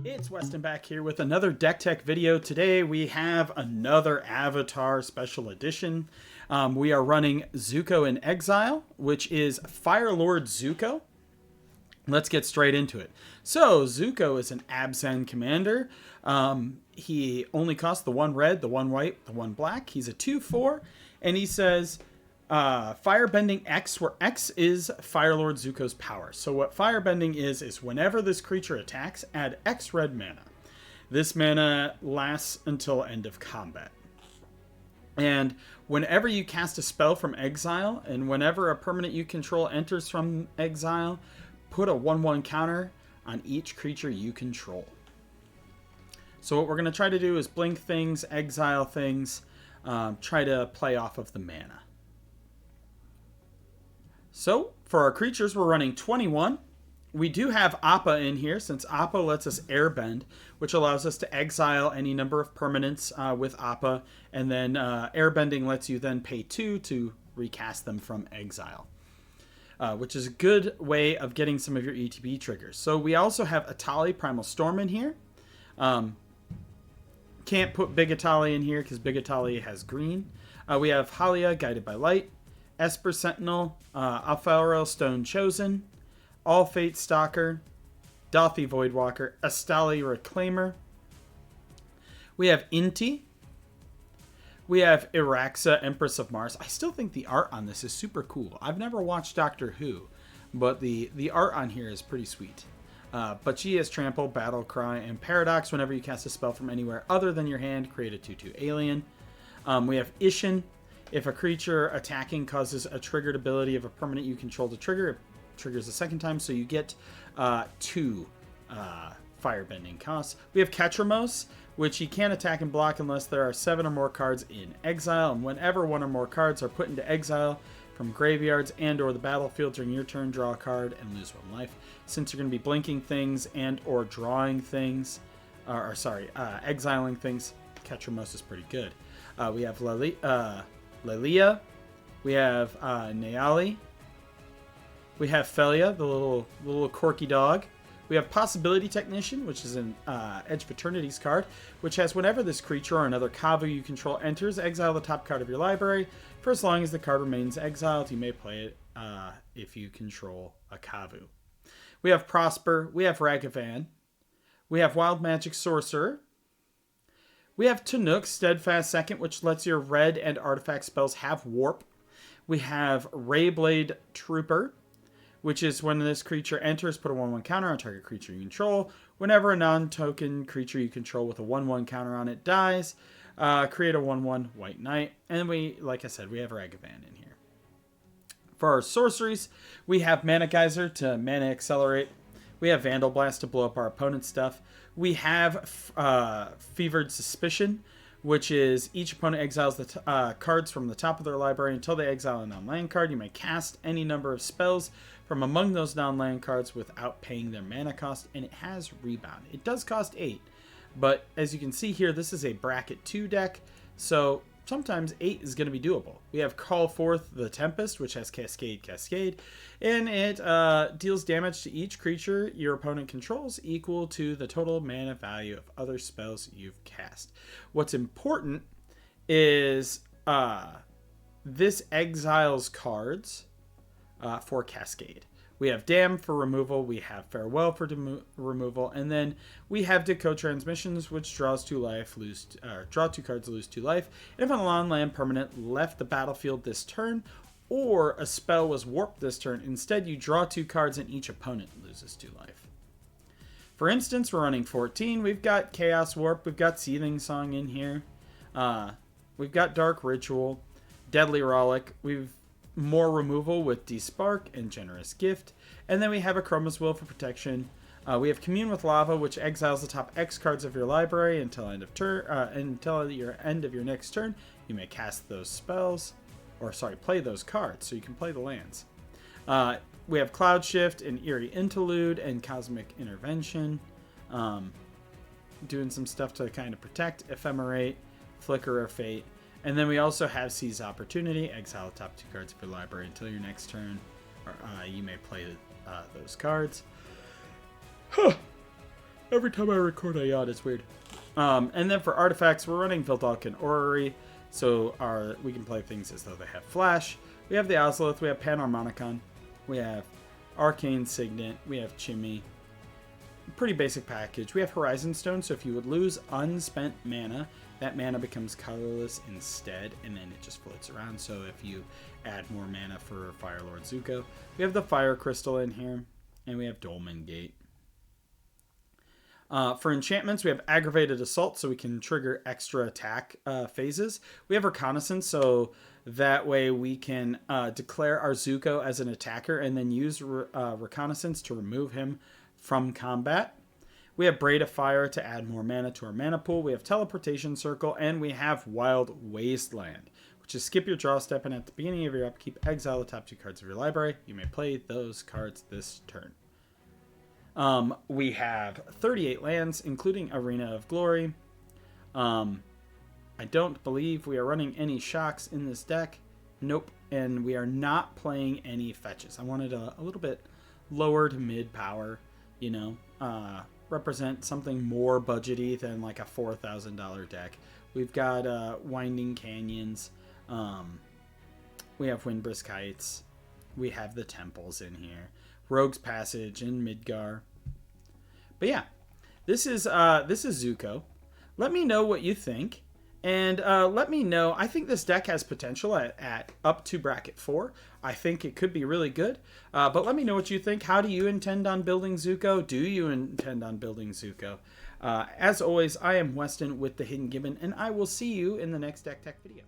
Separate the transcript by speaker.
Speaker 1: It's Weston back here with another Deck Tech video. Today we have another Avatar Special Edition. We are running Zuko in Exile, which is Fire Lord Zuko. Let's get straight into it. So, Zuko is an Abzan commander. He only costs the 1 red, the 1 white, the 1 black. He's a 2/4, and he says Firebending X, where X is Fire Lord Zuko's power. So what Firebending is whenever this creature attacks, add X red mana. This mana lasts until end of combat. And whenever you cast a spell from exile, and whenever a permanent you control enters from exile, put a 1/1 counter on each creature you control. So what we're going to try to do is blink things, exile things, try to play off of the mana. So, for our creatures, we're running 21. We do have APA in here, since APA lets us airbend, which allows us to exile any number of permanents with APA, and then airbending lets you then pay 2 to recast them from exile, which is a good way of getting some of your ETB triggers. So we also have ATLA Primal Storm in here. Can't put Big ATLA in here because Big ATLA has green. We have Halia, Guided by Light, Esper Sentinel, Alfarel Stone Chosen, All Fate Stalker, Dothi Voidwalker, Astali Reclaimer. We have Inti. We have Iraxa, Empress of Mars. I still think the art on this is super cool. I've never watched Doctor Who, but the art on here is pretty sweet. But she has Trample, Battle Cry, and Paradox. Whenever you cast a spell from anywhere other than your hand, create a 2/2 alien. We have Ishin. If a creature attacking causes a triggered ability of a permanent you control to trigger, it triggers a second time, so you get 2 firebending costs. We have Ketramos, which he can't attack and block unless there are 7 or more cards in exile, and whenever 1 or more cards are put into exile from graveyards and or the battlefield during your turn, draw a card and lose 1 life. Since you're going to be blinking things and or drawing things, exiling things, Ketramos is pretty good. We have Lelia, we have Neali, we have Felia, the little quirky dog. We have Possibility Technician, which is an Edge of Eternity's card, which has whenever this creature or another Kavu you control enters, exile the top card of your library. For as long as the card remains exiled, you may play it if you control a Kavu. We have Prosper, we have Ragavan, we have Wild Magic Sorcerer. We have Tanook, Steadfast Second, which lets your red and artifact spells have warp. We have Rayblade Trooper, which is when this creature enters, put a 1/1 counter on target creature you control. Whenever a non-token creature you control with a 1/1 counter on it dies, create a 1/1 White Knight. And like I said, we have Ragavan in here. For our sorceries, we have Mana Geyser to Mana Accelerate. We have Vandal Blast to blow up our opponent's stuff. We have Fevered Suspicion, which is each opponent exiles the cards from the top of their library until they exile a non-land card. You may cast any number of spells from among those non-land cards without paying their mana cost, and it has Rebound. It does cost 8, but as you can see here, this is a bracket 2 deck, so sometimes 8 is going to be doable. We have Call Forth the Tempest, which has Cascade, and it deals damage to each creature your opponent controls equal to the total mana value of other spells you've cast. What's important is this exiles cards for Cascade. We have Damn for removal, we have Farewell for removal, and then we have Decode Transmissions, which draws 2 life, draw 2 cards, lose 2 life. And if a non-land permanent left the battlefield this turn, or a spell was warped this turn, instead you draw 2 cards and each opponent loses 2 life. For instance, we're running 14. We've got Chaos Warp, we've got Seething Song in here, we've got Dark Ritual, Deadly Rollick, we've more removal with Despark and Generous Gift, and then we have a Chroma's Will for protection. We have Commune with Lava, which exiles the top X cards of your library until until your end of your next turn. You may cast those spells, play those cards, so you can play the lands. We have Cloud Shift and Eerie Interlude and Cosmic Intervention, doing some stuff to kind of protect, Ephemerate, Flicker of Fate. And then we also have Seize Opportunity, exile the top 2 cards of your library until your next turn, or you may play those cards. Every time I record, I yawn. It's weird. And then for artifacts, we're running Vildalk and Orrery, so we can play things as though they have flash. We have the Ozolith, we have Panharmonicon, we have Arcane Signet, we have Chimmy. Pretty basic package. We have Horizon Stone, so if you would lose unspent mana, that mana becomes colorless instead, and then it just floats around. So if you add more mana for Fire Lord Zuko, we have the Fire Crystal in here, and we have Dolmen Gate. For enchantments, we have Aggravated Assault, so we can trigger extra attack phases. We have Reconnaissance, so that way we can declare our Zuko as an attacker and then use Reconnaissance to remove him from combat. We have Braid of Fire to add more mana to our mana pool. We have Teleportation Circle, and we have Wild Wasteland, which is skip your draw step, and at the beginning of your upkeep, exile the top 2 cards of your library. You may play those cards this turn. We have 38 lands, including Arena of Glory. I don't believe we are running any shocks in this deck. Nope. And we are not playing any fetches. I wanted a little bit lower to mid power, you know, represent something more budgety than like a $4,000 deck. We've got Winding Canyons. We have Windbrisk Heights. We have the Temples in here. Rogue's Passage in Midgar. But yeah, this is Zuko. Let me know what you think. And let me know, I think this deck has potential at up to bracket 4. I think it could be really good. But let me know what you think. How do you intend on building Zuko? Do you intend on building Zuko? As always, I am Weston with the Hidden Gibbon, and I will see you in the next Deck Tech video.